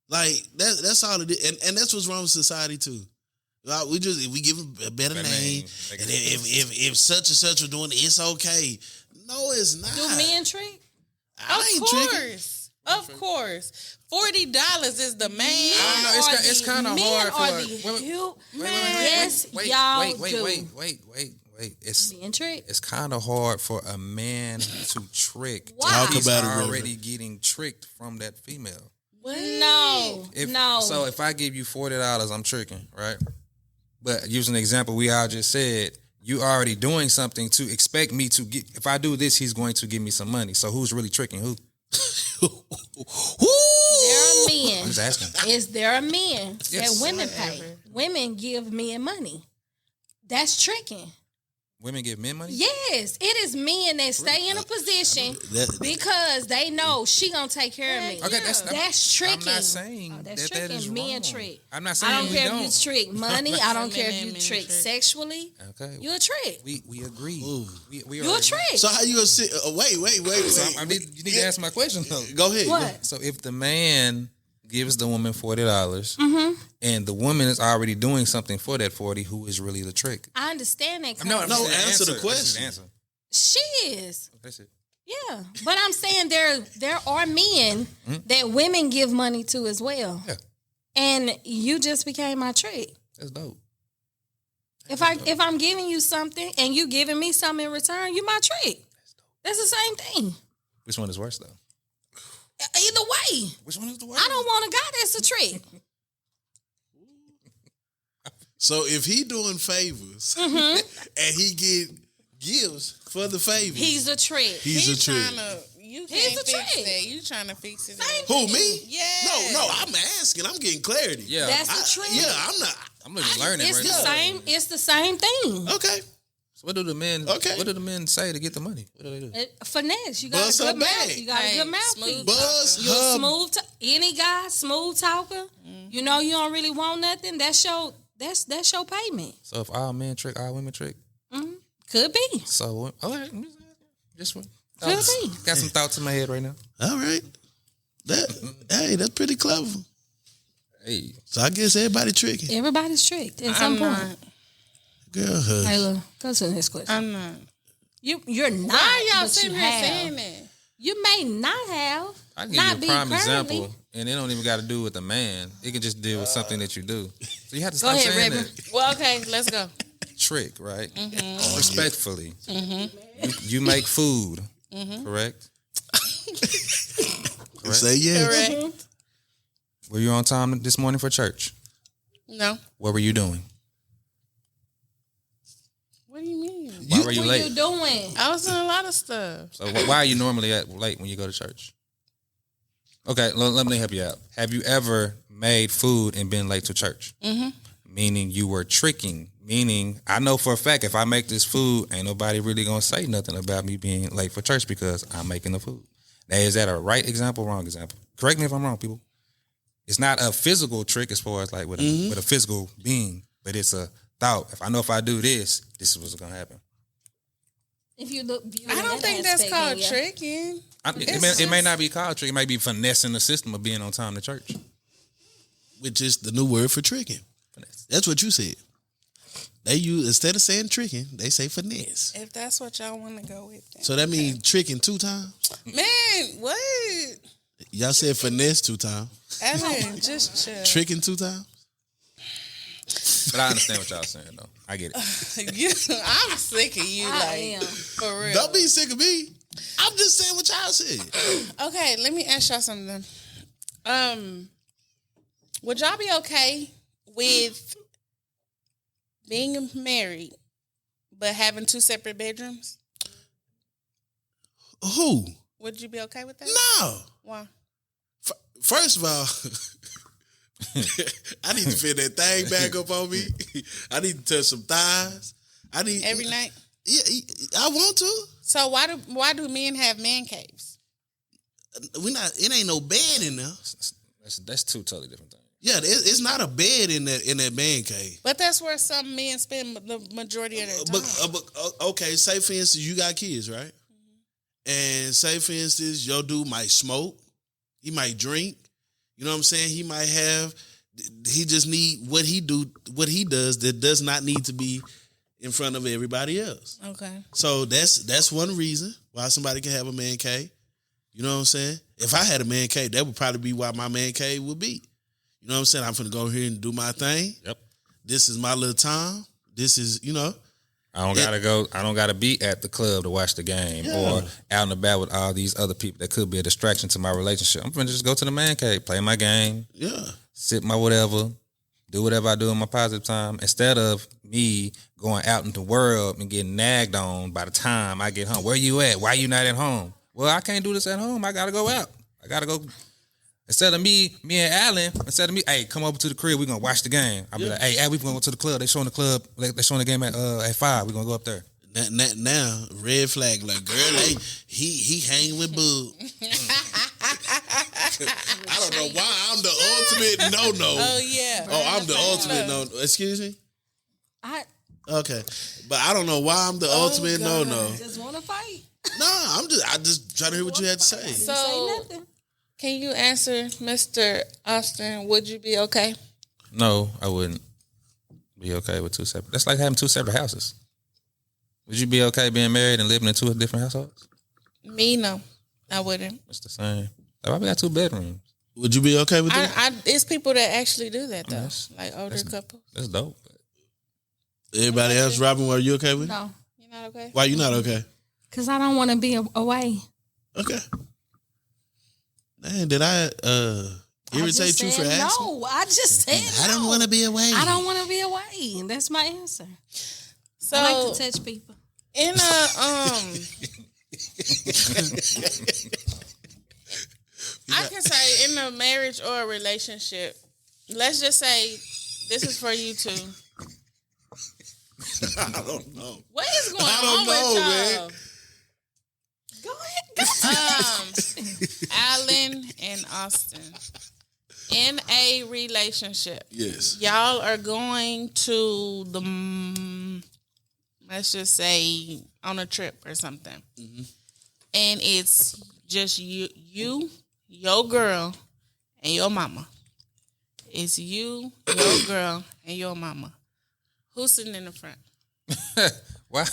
Like that's all it is, and that's what's wrong with society too. We give it a better name, and if such and such are doing it, it's okay. No, it's not. do men trick? I ain't tricking. Of course. $40 is the main. I don't know. It's kind of hard for Yes, y'all do. Wait. It's Men trick. it's kind of hard for a man to trick. Why? Talk He's about it, Reverend. already getting tricked from that female. No, no. So if I give you $40, I'm tricking, right? But using the example we all just said, you already doing something to expect me to get. If I do this, he's going to give me some money. So who's really tricking who? There are men. I'm just asking. Is there are men Yes. that women pay? Women give men money. That's tricking. Women give men money? Yes, it is men that stay in a position That- because they know she gonna take care of me. Okay, That's tricking. I'm not saying that's that tricking. is Men wrong. trick. I'm not saying I don't we care don't. if you trick money. I don't care if Men you and trick trick. sexually. Okay. You a trick. We agree. Ooh. We You a trick. So how you gonna sit? Wait. So you need to ask my question though. Go ahead. What? So if the man gives the woman $40 Mm-hmm. and the woman is already doing something for that 40, who is really the trick? I understand that. No, answer the question. Answer. She is. That's it. Yeah, but I'm saying there are men that women give money to as well. Yeah. And you just became my trick. That's dope. If I'm giving you something and you giving me something in return, you my trick. That's the same thing. Which one is worse though? Either way. Which one is the worst? I don't want a guy that's a trick. So if he doing favors and he get gifts for the favors, He's a trick. He's a trick. You He's can't a fix trick. that. You trying to fix it. Who, me? Yeah. No, I'm asking. I'm getting clarity. Yeah. That's a trick. Yeah, I'm not. I'm looking learning It's right the now. same. It's the same thing. Okay. So what do the men? Okay. What do the men say to get the money? What do they do? Finesse. You got Buzz a her good mouth. back. You got a good mouthpiece. smooth Buzz You're her. smooth. Any guy, smooth talker. You know you don't really want nothing. That's your payment. So if all men trick, all women trick. Could be. So okay, just one. Could be. Got some thoughts in my head right now. All right. That's pretty clever. Hey, So I guess everybody tricking. Everybody's tricked at some I'm point. not. Girl, hush. Hey, look, go to the next question. I'm not. You're not. Why are y'all but sitting you here have. saying that? You may not have. I can not give you a prime be currently. example, and it don't even got to do with a man. It can just deal with something that you do. So you have to Go stop ahead, saying Reverend. that. Well, okay, let's go. Trick, right? Respectfully, you make food, correct? Correct. Say yes. Correct. Were you on time this morning for church? No. What were you doing? What do you mean? Why were you What late? you doing? I was doing a lot of stuff. So why are you normally late when you go to church? Okay, let me help you out. Have you ever made food and been late to church? Meaning you were tricking. Meaning I know for a fact if I make this food, ain't nobody really gonna say nothing about me being late for church because I'm making the food. Now, is that a right example or wrong example? Correct me if I'm wrong, people. It's not a physical trick as far as like with a physical being, but it's a thought. If I know if I do this, this is what's gonna happen. If you look, I don't think that's called tricking. It may not be called trick. It might be finessing the system of being on time to church. Which is the new word for tricking. Finesse. That's what you said. They use, instead of saying tricking, they say finesse. If that's what y'all want to go with. Then. So that means tricking 2 times? Man, what? Y'all said finesse 2 times. Evan, just chill. Tricking 2 times? But I understand what y'all saying though. I get it. I'm sick of you, I like, am. for real. Don't be sick of me. I'm just saying what y'all said. Okay, let me ask y'all something. Would y'all be okay with being married but having 2 separate bedrooms? Who? Would you be okay with that? No. Why? First of all, I need to fill that thing back up on me. I need to touch some thighs. I need Every night? Yeah, I want to. So why do men have man caves? It ain't no bed in there. That's 2 totally different things. Yeah, it's not a bed in that man cave. But that's where some men spend the majority of their time. But okay, say for instance, you got kids, right? And say for instance, your dude might smoke, he might drink. You know what I'm saying? He just need what he does that does not need to be in front of everybody else. Okay. So that's one reason why somebody can have a man cave. You know what I'm saying? If I had a man cave, that would probably be why my man cave would be. You know what I'm saying? I'm finna go here and do my thing. Yep. This is my little time. This is, I don't gotta be at the club to watch the game or out and about with all these other people that could be a distraction to my relationship. I'm gonna just go to the man cave, play my game, sip my whatever, do whatever I do in my positive time, instead of me going out into the world and getting nagged on by the time I get home. Where you at? Why you not at home? Well, I can't do this at home. I gotta go out. I gotta go. Instead of me and Alan, hey, come over to the crib, we're gonna watch the game. I'll be like, hey, we gonna go to the club. They showing the game at 5. We're gonna go up there. Now, red flag, like, girl, he hanging with Boo. I don't know why I'm the ultimate no-no. Oh, yeah. Oh, I'm the ultimate no. Excuse me? Okay. But I don't know why I'm the ultimate no-no. Just want to fight. No, I just trying to hear what you had to say. So, can you answer, Mr. Austin, would you be okay? No, I wouldn't be okay with two separate. That's like having two separate houses. Would you be okay being married and living in two different households? Me, no. I wouldn't. It's the same. Why we got 2 bedrooms? Would you be okay with that? It's people that actually do that, though. Like older couples. That's dope. Everybody else, Robin, are you okay with it? No. You're not okay? Why you not okay? Because I don't want to be away. Okay. Man, did I irritate you for asking? No, I just said I don't want to be away. I don't want to be away. That's my answer. So I like to touch people. In I can say in a marriage or a relationship, let's just say this is for you two. I don't know. What is going on with y'all? Man. Go ahead. Alan and Austin in a relationship. Yes. Y'all are going to the let's just say on a trip or something, and it's just you, your girl, and your mama. It's you, your girl, and your mama. Who's sitting in the front? Why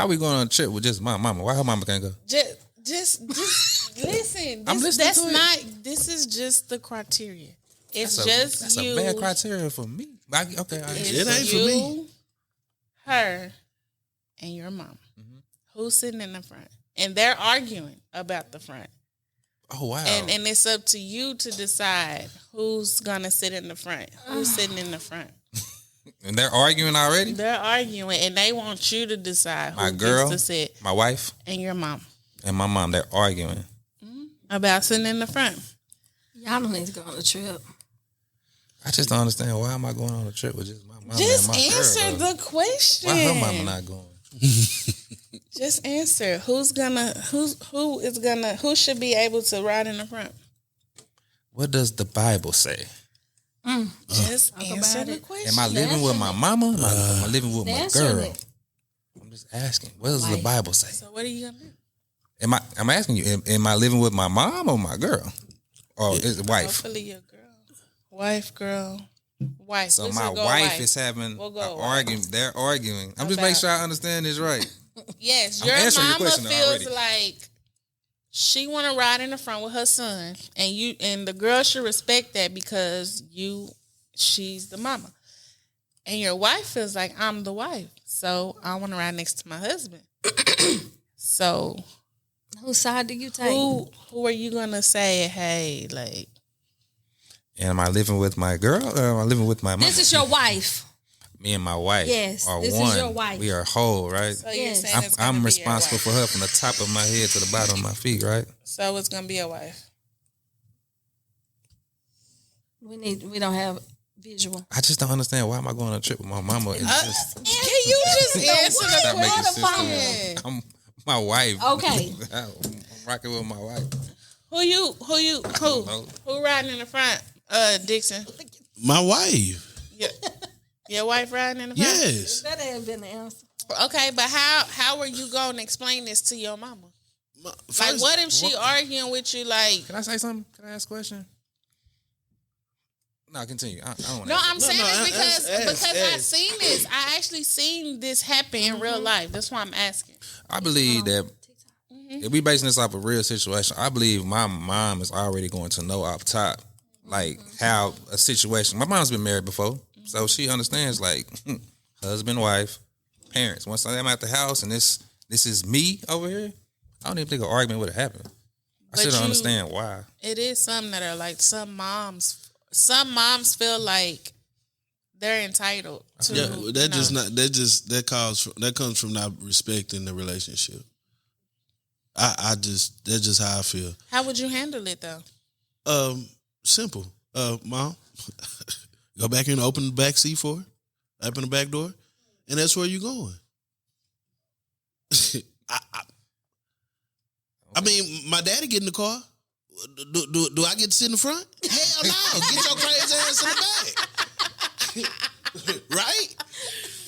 are we going on a trip with just my mama? Why her mama can't go? Just listen. I'm listening That's to it. not. This is just the criteria. It's That's you. a bad criteria for me. Okay, It ain't for me. Her, and your mom. Who's sitting in the front? And they're arguing about the front. Oh wow! And it's up to you to decide who's gonna sit in the front. Who's sitting in the front? And they're arguing already. They're arguing, and they want you to decide who My girl, gets to sit. My wife, and your mom, and my mom. They're arguing about sitting in the front. Y'all don't need to go on a trip. I just don't understand why am I going on a trip with just my mom Just and my answer girl, the question. Why her mama not going? Just answer. Who should be able to ride in the front? What does the Bible say? Just answer the question. Am I living with my mama? Am I living with my Answer girl? it. I'm just asking. What does the Bible say? So what are you gonna do? I'm asking you. Am I living with my mom or my girl? Or is it wife? Hopefully your girl. Wife, girl. Wife. So Let's my just go wife is having We'll go an wife. argument. They're arguing. I'm just making sure I understand this right. Yes, I'm your answering your mama question feels already. like she want to ride in the front with her son, and the girl should respect that because she's the mama, and your wife feels like I'm the wife, so I want to ride next to my husband. So, Whose side do you take? who are you gonna say? Hey, like, And am I living with my girl or am I living with my mom? This is your wife. Me and my wife Yes, are this is one. your wife. We are whole, right? so you're Yes. saying it's gonna I'm be your responsible wife. for her from the top of my head to the bottom of my feet, right? So it's gonna be a wife. We don't have visual. I just don't understand why am I going on a trip with my mama? It's just Can you just answer the not making sense to question? me. I'm my wife. Okay. I'm rocking with my wife. Who riding in the front? Dixon. My wife. Your wife riding in the front? Yes. That ain't been the answer. Okay, but how are you going to explain this to your mama? Like, what if she arguing with you? Like, Can I say something? Can I ask a question? No, continue. I don't want no, to. I'm saying this because I've ask. seen this. I actually seen this happen in real life. That's why I'm asking. I believe that if we basing this off a real situation, I believe my mom is already going to know off top, like how a situation. My mom's been married before, so she understands like husband, wife, parents. Once I'm at the house and this is me over here, I don't even think an argument would have happened. I still don't understand why. It is some that are like some moms. Some moms feel like they're entitled to. Yeah, that comes from not respecting the relationship. That's just how I feel. How would you handle it though? Simple. Mom, go back in and open the back seat for her. Open the back door, and that's where you're going. I mean, my daddy get in the car. Do I get to sit in the front? Hell no. Get your crazy ass in the back. Right?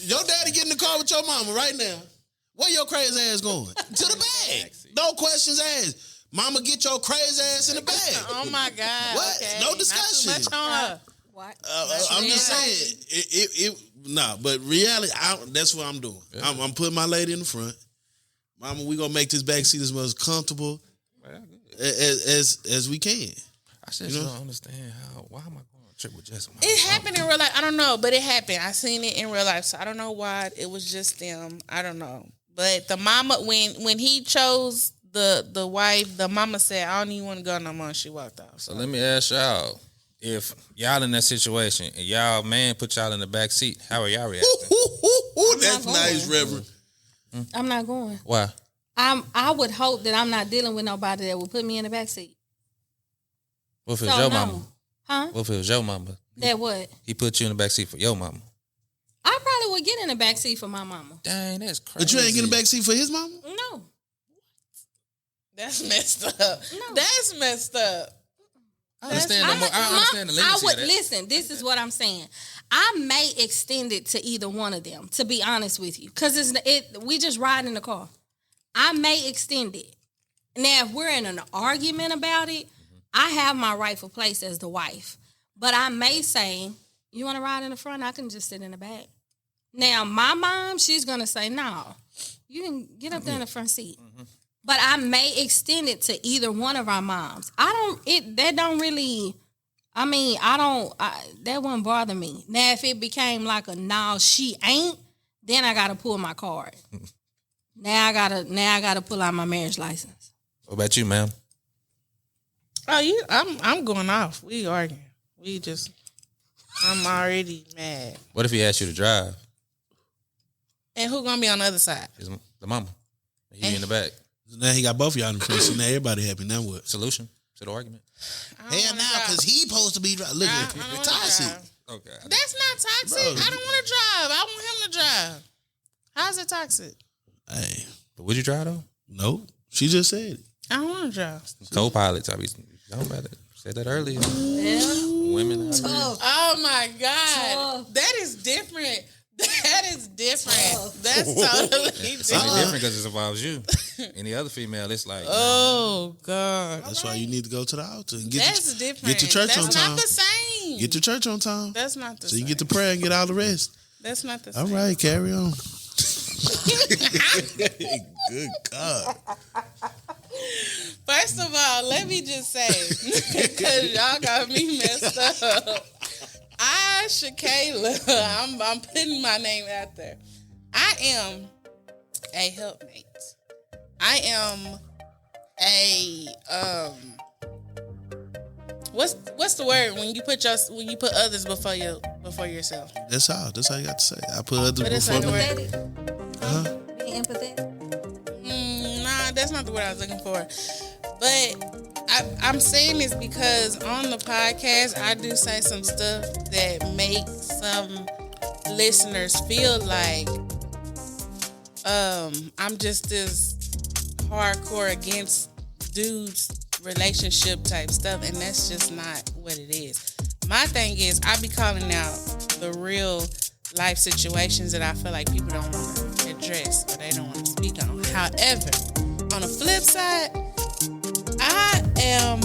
Your daddy get in the car with your mama right now. Where your crazy ass going? To the back. No questions asked. Mama, get your crazy ass in the back. Oh my God! What? Okay. No discussion. Not too much on her. What? I'm just saying. But reality, that's what I'm doing. Yeah. I'm putting my lady in the front. Mama, we gonna make this back seat as much as comfortable as we can. I just don't understand why am I going on a trip with just my It happened in real life. I don't know, but it happened. I seen it in real life, so I don't know why it was just them. I don't know. But the mama, when he chose the wife, the mama said, I don't even want to go no more. She walked off. So let me ask y'all, if y'all in that situation and y'all man put y'all in the back seat, how are y'all reacting? That's nice, Reverend. I'm not going. Why? I would hope that I'm not dealing with nobody that would put me in the back seat. What if it was your mama? Huh? What if it was your mama? That what? He put you in the back seat for your mama. I probably would get in the back seat for my mama. Dang, that's crazy. But you ain't getting the back seat for his mama? No. That's messed up. No. That's messed up. I understand the leniency of that. Listen, this is what I'm saying. I may extend it to either one of them, to be honest with you. Because we just ride in the car. I may extend it. Now, if we're in an argument about it, I have my rightful place as the wife. But I may say, you want to ride in the front? I can just sit in the back. Now, my mom, she's going to say, no, you can get up there in the front seat. Mm-hmm. But I may extend it to either one of our moms. That wouldn't bother me. Now, if it became like a no, she ain't, then I got to pull my card. Now I gotta pull out my marriage license. What about you, ma'am? Oh, I'm going off. We arguing. I'm already mad. What if he asked you to drive? And who gonna be on the other side? The mama. He in the back. Now he got both of y'all in the front. So now everybody happy. Now what? Solution to the argument. Hell now, because he supposed to be driving. Look at it. Toxic. Okay. That's not toxic. Bro. I don't want to drive. I want him to drive. How's it toxic? Hey. But would you drive though? No. She just said it. I don't want to drive. Co-pilots, said that earlier. Yeah. Women. Oh my God. Tough. That is different. That is different. That's totally different. It's only different because it involves you. Any other female, it's like. Oh God. That's why you need to go to the altar and different. Get to church on time. That's not the same. Get to church on time. That's not the same. So you get to prayer and get all the rest. That's not the same. All right, carry on. Good God. First of all, let me just say, because y'all got me messed up. Shakayla, I'm putting my name out there. I am a helpmate. I am a what's the word when you put others before yourself? That's how you got to say. I put others before me. Being empathetic. Nah, that's not the word I was looking for. But I'm saying this because on the podcast, I do say some stuff that makes some listeners feel like I'm just this hardcore against dudes relationship type stuff, and that's just not what it is. My thing is, I be calling out the real life situations that I feel like people don't want to address or they don't want to speak on. However, on the flip side, I am